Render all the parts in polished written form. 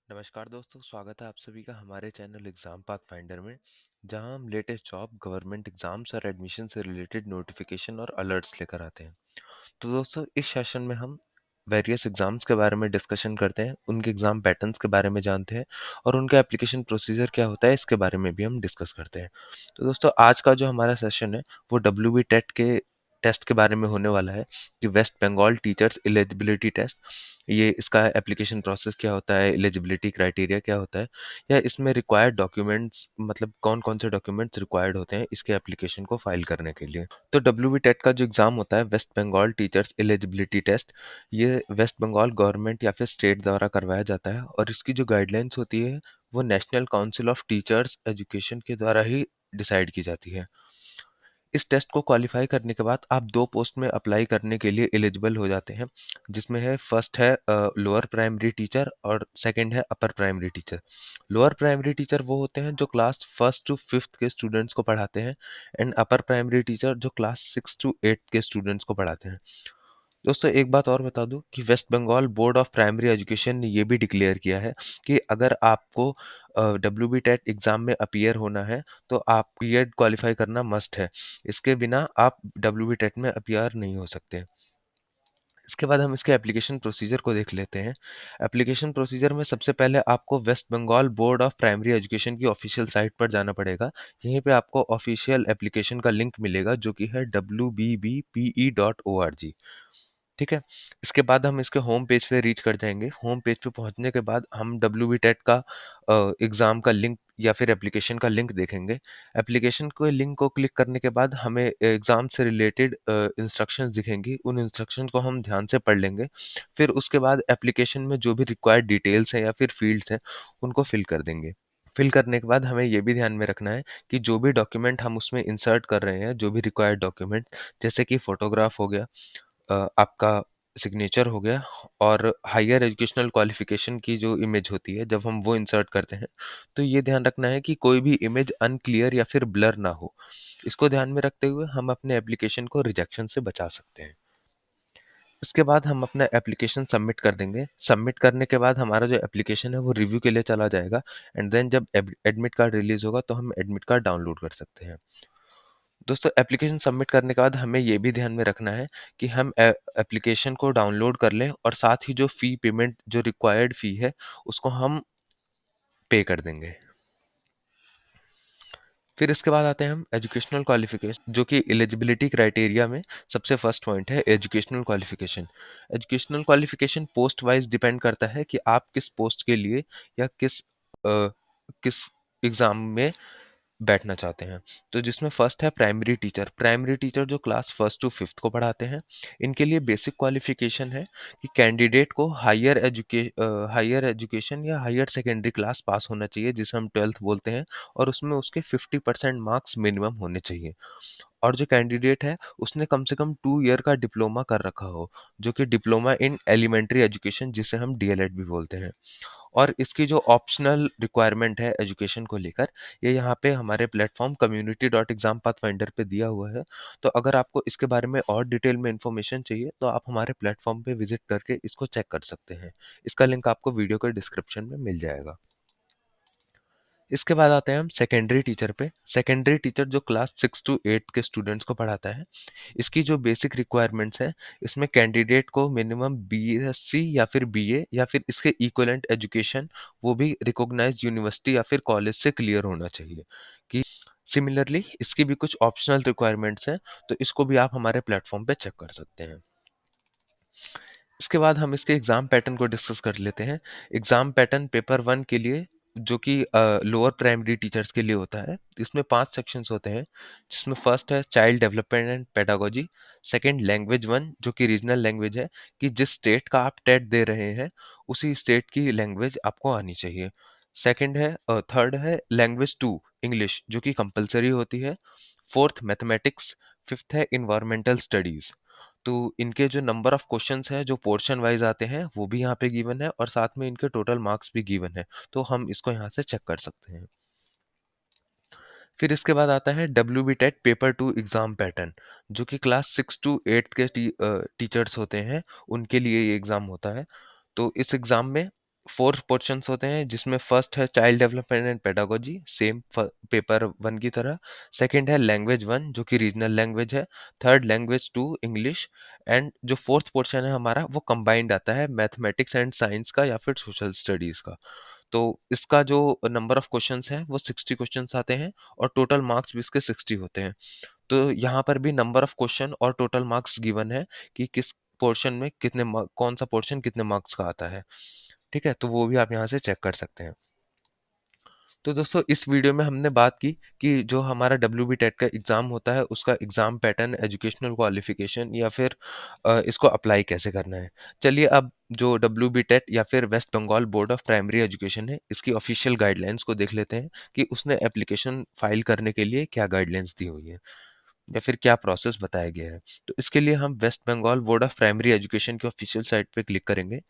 नमस्कार दोस्तों, स्वागत है आप सभी का हमारे चैनल एग्जाम पाथ फाइंडर में, जहां हम लेटेस्ट जॉब, गवर्नमेंट एग्जाम्स और एडमिशन से रिलेटेड नोटिफिकेशन और अलर्ट्स लेकर आते हैं। तो दोस्तों, इस सेशन में हम वेरियस एग्जाम्स के बारे में डिस्कशन करते हैं, उनके एग्जाम पैटर्न्स के बारे में जानते हैं और उनका एप्लीकेशन प्रोसीजर क्या होता है, इसके बारे में भी हम डिस्कस करते हैं। तो दोस्तों, आज का जो हमारा सेशन है वो डब्ल्यू टेट के टेस्ट के बारे में होने वाला है कि West Bengal teachers eligibility test. ये इसका एप्लीकेशन प्रोसेस क्या होता है, एलिजिबिलिटी क्राइटेरिया क्या होता है, या इसमें रिक्वायर्ड डॉक्यूमेंट्स मतलब कौन कौन से डॉक्यूमेंट्स रिक्वायर्ड होते हैं इसके एप्लीकेशन को फाइल करने के लिए। तो डब्ल्यू टेट का जो एग्ज़ाम होता है, West Bengal teachers eligibility test, ये वेस्ट बंगाल गवर्नमेंट या फिर स्टेट द्वारा करवाया जाता है और इसकी जो गाइडलाइंस होती है वो national council of teachers education के द्वारा ही डिसाइड की जाती है। इस टेस्ट को क्वालिफाई करने के बाद आप दो पोस्ट में अप्लाई करने के लिए एलिजिबल हो जाते हैं, जिसमें है फर्स्ट है लोअर प्राइमरी टीचर और सेकंड है upper primary teacher. Lower primary teacher वो होते हैं जो क्लास फर्स्ट टू फिफ्थ के स्टूडेंट्स को पढ़ाते हैं, एंड अपर प्राइमरी टीचर जो क्लास सिक्स टू एट्थ के स्टूडेंट्स को पढ़ाते हैं। दोस्तों, एक बात और बता दूं कि West Bengal board of primary education ने ये भी डिक्लेयर किया है कि अगर आपको डब्ल्यू बी टेट एग्जाम में अपीयर होना है तो आप बीएड क्वालिफाई करना मस्ट है। इसके बिना आप डब्ल्यू बी टेट में अपीयर नहीं हो सकते। इसके बाद हम इसके एप्लीकेशन प्रोसीजर को देख लेते हैं। एप्लीकेशन प्रोसीजर में सबसे पहले आपको West Bengal board of primary education की ऑफिशियल साइट पर जाना पड़ेगा। यहीं पे आपको ऑफिशियल एप्लीकेशन का लिंक मिलेगा जो कि है wbbpe.org। ठीक है। इसके बाद हम इसके होम पेज पे रीच कर जाएंगे। होम पेज पे पहुंचने के बाद हम डब्ल्यू बी टेट का एग्ज़ाम का लिंक या फिर एप्लीकेशन का लिंक देखेंगे। एप्लीकेशन को लिंक को क्लिक करने के बाद हमें एग्ज़ाम से रिलेटेड इंस्ट्रक्शंस दिखेंगी। उन इंस्ट्रक्शंस को हम ध्यान से पढ़ लेंगे। फिर उसके बाद एप्लीकेशन में जो भी रिक्वायर्ड डिटेल्स हैं या फिर फील्ड्स हैं, उनको फिल कर देंगे। फिल करने के बाद हमें ये भी ध्यान में रखना है कि जो भी डॉक्यूमेंट हम उसमें इंसर्ट कर रहे हैं, जो भी रिक्वायर्ड डॉक्यूमेंट, जैसे कि फ़ोटोग्राफ हो गया, आपका सिग्नेचर हो गया, और हायर एजुकेशनल क्वालिफिकेशन की जो इमेज होती है जब हम वो इंसर्ट करते हैं, तो ये ध्यान रखना है कि कोई भी इमेज अनक्लियर या फिर ब्लर ना हो। इसको ध्यान में रखते हुए हम अपने एप्लीकेशन को रिजेक्शन से बचा सकते हैं। इसके बाद हम अपना एप्लीकेशन सबमिट कर देंगे। सबमिट करने के बाद हमारा जो एप्लीकेशन है वो रिव्यू के लिए चला जाएगा, एंड देन जब एडमिट कार्ड रिलीज होगा तो हम एडमिट कार्ड डाउनलोड कर सकते हैं। दोस्तों, एप्लीकेशन सबमिट करने के बाद हमें ये भी ध्यान में रखना है कि हम एप्लीकेशन को डाउनलोड कर लें और साथ ही जो फ़ी पेमेंट, जो रिक्वायर्ड फ़ी है, उसको हम पे कर देंगे। फिर इसके बाद आते हैं हम एजुकेशनल क्वालिफिकेशन, जो कि एलिजिबिलिटी क्राइटेरिया में सबसे फर्स्ट पॉइंट है educational qualification. Educational qualification post wise depend करता है कि आप किस पोस्ट के लिए या किस एग्ज़ाम में बैठना चाहते हैं। तो जिसमें फर्स्ट है प्राइमरी टीचर। प्राइमरी टीचर जो क्लास फर्स्ट टू फिफ्थ को पढ़ाते हैं, इनके लिए बेसिक क्वालिफिकेशन है कि कैंडिडेट को हायर एजुकेशन या हायर सेकेंडरी क्लास पास होना चाहिए, जिसे हम ट्वेल्थ बोलते हैं, और उसमें उसके 50% मार्क्स मिनिमम होने चाहिए। और जो कैंडिडेट है उसने कम से कम 2 ईयर का डिप्लोमा कर रखा हो, जो कि डिप्लोमा इन एलिमेंट्री एजुकेशन, जिसे हम डीएलएड भी बोलते हैं। और इसकी जो ऑप्शनल रिक्वायरमेंट है एजुकेशन को लेकर, ये यहाँ पे हमारे प्लेटफॉर्म community.exampathfinder पे दिया हुआ है। तो अगर आपको इसके बारे में और डिटेल में इंफॉर्मेशन चाहिए तो आप हमारे प्लेटफॉर्म पे विजिट करके इसको चेक कर सकते हैं। इसका लिंक आपको वीडियो के डिस्क्रिप्शन में मिल जाएगा। इसके बाद आते हैं हम सेकेंडरी टीचर पे। सेकेंडरी टीचर जो क्लास सिक्स टू एट्थ के स्टूडेंट्स को पढ़ाता है, इसकी जो बेसिक रिक्वायरमेंट्स है, इसमें कैंडिडेट को मिनिमम बीएससी या फिर बीए या फिर इसके इक्विवेलेंट एजुकेशन, वो भी रिकॉग्नाइज्ड यूनिवर्सिटी या फिर कॉलेज से क्लियर होना चाहिए। कि सिमिलरली इसकी भी कुछ ऑप्शनल रिक्वायरमेंट्स हैं, तो इसको भी आप हमारे प्लेटफॉर्म पे चेक कर सकते हैं। इसके बाद हम इसके एग्ज़ाम पैटर्न को डिस्कस कर लेते हैं। एग्ज़ाम पैटर्न पेपर वन के लिए, जो कि लोअर प्राइमरी टीचर्स के लिए होता है, इसमें 5 सेक्शंस होते हैं, जिसमें फर्स्ट है child development and pedagogy. Second language one, जो कि रीजनल लैंग्वेज है, कि जिस स्टेट का आप टेट दे रहे हैं उसी स्टेट की लैंग्वेज आपको आनी चाहिए। सेकंड है थर्ड है लैंग्वेज टू, इंग्लिश, जो कि कंपलसरी होती है। Fourth mathematics. फिफ्थ है इन्वायरमेंटल स्टडीज़। तो इनके जो नंबर ऑफ क्वेश्चंस हैं जो पोर्शन वाइज आते हैं वो भी यहाँ पे गिवन है, और साथ में इनके टोटल मार्क्स भी गिवन है, तो हम इसको यहाँ से चेक कर सकते हैं। फिर इसके बाद आता है W B TET paper two exam pattern, जो कि क्लास सिक्स टू एट्थ के टीचर्स होते हैं, उनके लिए ये एग्ज़ाम होता है। तो इस एग्ज़ाम में 4 पोर्शंस होते हैं जिसमें फर्स्ट है child development and pedagogy, same paper 1 की तरह। सेकंड है लैंग्वेज 1 जो कि रीजनल लैंग्वेज है। Third language 2 English. एंड जो फोर्थ पोर्शन है हमारा वो कंबाइंड आता है मैथमेटिक्स एंड साइंस का या फिर सोशल स्टडीज का। तो इसका जो नंबर ऑफ क्वेश्चंस है वो 60 क्वेश्चंस आते हैं और टोटल मार्क्स भी इसके 60 होते हैं। तो यहाँ पर भी नंबर ऑफ क्वेश्चन और टोटल मार्क्स गिवन है कि किस पोर्शन में कौन सा पोर्शन कितने मार्क्स का आता है। ठीक है, तो वो भी आप यहाँ से चेक कर सकते हैं। तो दोस्तों इस वीडियो में हमने बात की कि जो हमारा डब्ल्यू टेट का एग्ज़ाम होता है उसका एग्ज़ाम पैटर्न, एजुकेशनल क्वालिफिकेशन या फिर इसको अप्लाई कैसे करना है। चलिए अब जो डब्ल्यू टेट या फिर West Bengal board of primary education है इसकी ऑफिशियल गाइडलाइंस को देख लेते हैं कि उसने एप्लीकेशन फाइल करने के लिए क्या गाइडलाइंस दी हुई है या फिर क्या प्रोसेस बताया गया है। तो इसके लिए हम West Bengal board of primary education की ऑफिशियल साइट पे क्लिक करेंगे।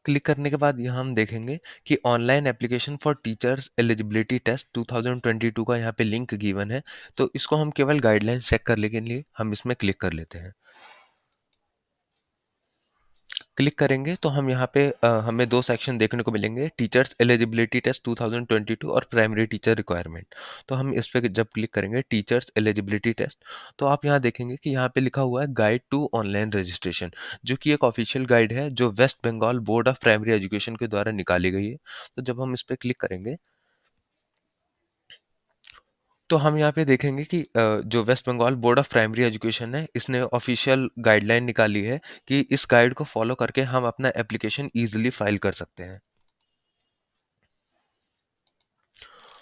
क्लिक करने के बाद यहाँ हम देखेंगे कि online application for teachers eligibility test 2022 का यहाँ पे लिंक गिवन है। तो इसको हम केवल गाइडलाइंस चेक करने के लिए हम इसमें क्लिक कर लेते हैं। क्लिक करेंगे तो हम यहाँ पे हमें दो सेक्शन देखने को मिलेंगे, टीचर्स एलिजिबिलिटी टेस्ट 2022 और प्राइमरी टीचर रिक्वायरमेंट। तो हम इस पे जब क्लिक करेंगे टीचर्स एलिजिबिलिटी टेस्ट, तो आप यहाँ देखेंगे कि यहाँ पे लिखा हुआ है गाइड टू ऑनलाइन रजिस्ट्रेशन, जो कि एक ऑफिशियल गाइड है जो West Bengal board of primary education के द्वारा निकाली गई है। तो जब हम इस पे क्लिक करेंगे तो हम यहाँ पे देखेंगे कि जो West Bengal board of primary education है इसने ऑफिशियल गाइडलाइन निकाली है कि इस गाइड को फॉलो करके हम अपना एप्लीकेशन इजीली फाइल कर सकते हैं।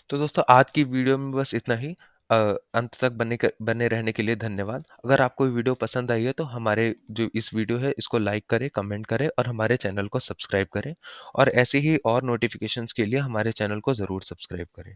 तो दोस्तों आज की वीडियो में बस इतना ही। अंत तक बने रहने के लिए धन्यवाद। अगर आपको ये वीडियो पसंद आई है तो हमारे जो इस वीडियो है इसको लाइक करें, कमेंट करें और हमारे चैनल को सब्सक्राइब करें। और ऐसे ही और नोटिफिकेशंस के लिए हमारे चैनल को ज़रूर सब्सक्राइब करें।